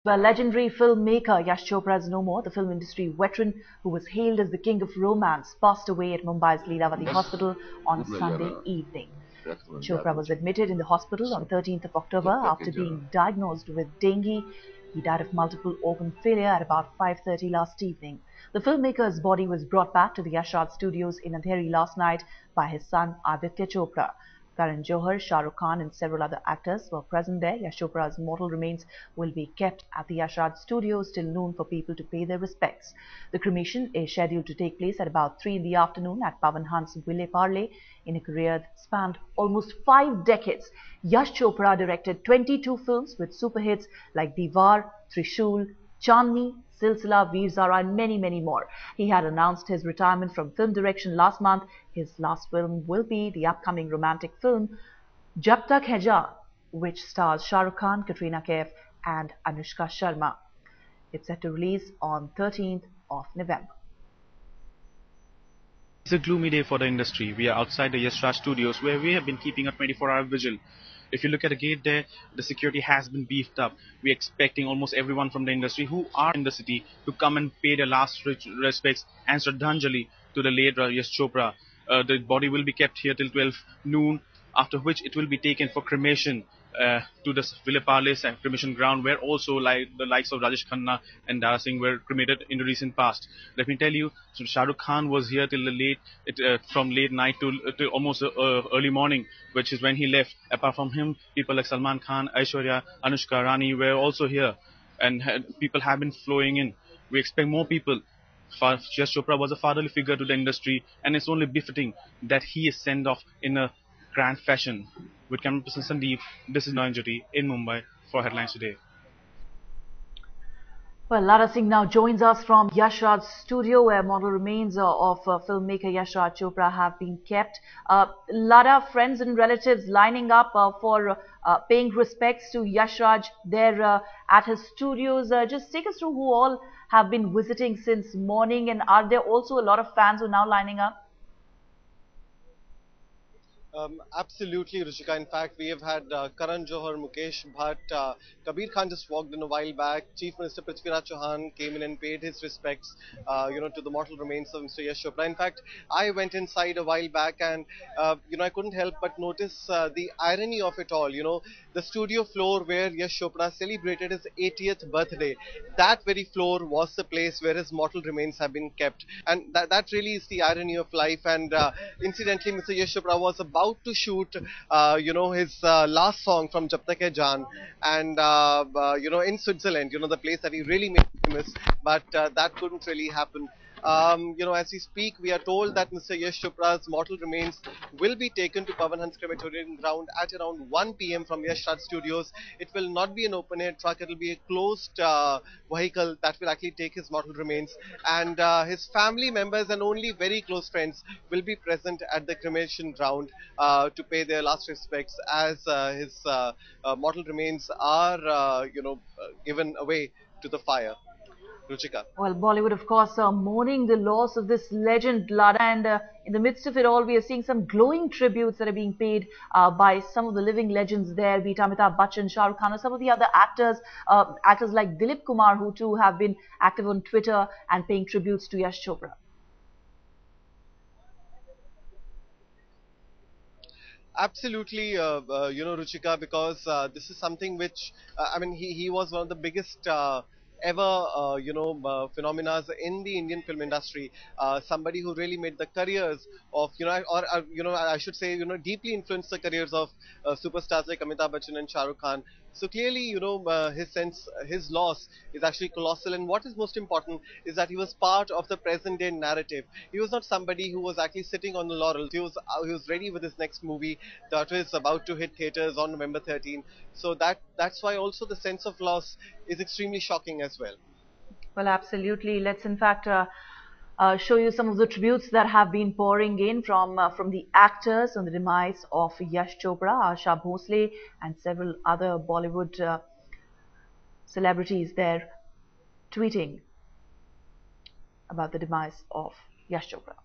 Well, legendary filmmaker Yash Chopra is no more. The film industry veteran who was hailed as the king of romance passed away at Mumbai's Leelavati Hospital on Sunday evening. Chopra was admitted in the hospital on 13th of October after being diagnosed with dengue. He died of multiple organ failure at about 5:30 last evening. The filmmaker's body was brought back to the Yash Raj studios in Andheri last night by his son Aditya Chopra. Karan Johar, Shah Rukh Khan and several other actors were present there. Yash Chopra's mortal remains will be kept at the Yash Raj studios till noon for people to pay their respects. The cremation is scheduled to take place at about 3 in the afternoon at Pavan Hans Ville Parle. In a career that spanned almost 5 decades, Yash Chopra directed 22 films with super hits like Diwar, Trishul, Chandni, Silsila, Veer Zara and many more. He had announced his retirement from film direction last month. His last film will be the upcoming romantic film Jab Tak Hai Jaan, which stars Shah Rukh Khan, Katrina Kaif and Anushka Sharma. It's set to release on 13th of November. It's a gloomy day for the industry. We are outside the Yash Raj studios where we have been keeping a 24-hour vigil. If you look at the gate there, the security has been beefed up. We're expecting almost everyone from the industry who are in the city to come and pay their last respects and Shraddhanjali to the late Yash Chopra. The body will be kept here till 12 noon, after which it will be taken for cremation to the Ville Parle cremation ground, where also the likes of Rajesh Khanna and Dara Singh were cremated in the recent past. Let me tell you, so Shah Rukh Khan was here till from late night to almost early morning, which is when he left. Apart from him, people like Salman Khan, Aishwarya, Anushka, Rani were also here, and people have been flowing in. We expect more people. Yash Chopra was a fatherly figure to the industry, and it's only befitting that he is sent off in a grand fashion. With camera person Sandeep, this is Noyanjati in Mumbai for Headlines Today. Well, Lara Singh now joins us from Yash Raj studio where mortal remains of filmmaker Yash Raj Chopra have been kept. Lara, friends and relatives lining up for paying respects to Yash Raj there at his studios. Just take us through who all have been visiting since morning, and are there also a lot of fans who are now lining up? Absolutely, Ruchika. In fact, we have had Karan Johar, Mukesh Bhatt, Kabir Khan just walked in a while back. Chief Minister Prithviraj Chauhan came in and paid his respects, to the mortal remains of Mr. Yash Chopra. In fact, I went inside a while back, and I couldn't help but notice the irony of it all. The studio floor where Yash Chopra celebrated his 80th birthday, that very floor was the place where his mortal remains have been kept, and that really is the irony of life. And incidentally, Mr. Yash Chopra was about to shoot, his last song from Jab Tak Hai Jaan, and in Switzerland, the place that he really made famous, but that couldn't really happen. As we speak, we are told that Mr. Yash Chopra's mortal remains will be taken to Pavan Hans crematorium ground at around 1 p.m. from Yash Raj Studios. It will not be an open-air truck; it will be a closed vehicle that will actually take his mortal remains, and his family members and only very close friends will be present at the cremation ground to pay their last respects, as his mortal remains are, given away to the fire. Ruchika. Well, Bollywood, of course, mourning the loss of this legend, Lara, and in the midst of it all, we are seeing some glowing tributes that are being paid by some of the living legends there, be it Amitabh Bachchan, Shah Rukh Khan, or some of the other actors, actors like Dilip Kumar, who too have been active on Twitter and paying tributes to Yash Chopra. Absolutely, Ruchika, because this is something which, he was one of the biggest ever, phenomena in the Indian film industry. Somebody who really made the careers of, I should say, deeply influenced the careers of superstars like Amitabh Bachchan and Shah Rukh Khan. So clearly, his loss is actually colossal. And what is most important is that he was part of the present day narrative. He was not somebody who was actually sitting on the laurels. He was ready with his next movie that was about to hit theaters on November 13. So that's why also the sense of loss is extremely shocking as well. Well, absolutely. Let's in fact show you some of the tributes that have been pouring in from the actors on the demise of Yash Chopra, Asha Bhosle, and several other Bollywood celebrities there tweeting about the demise of Yash Chopra.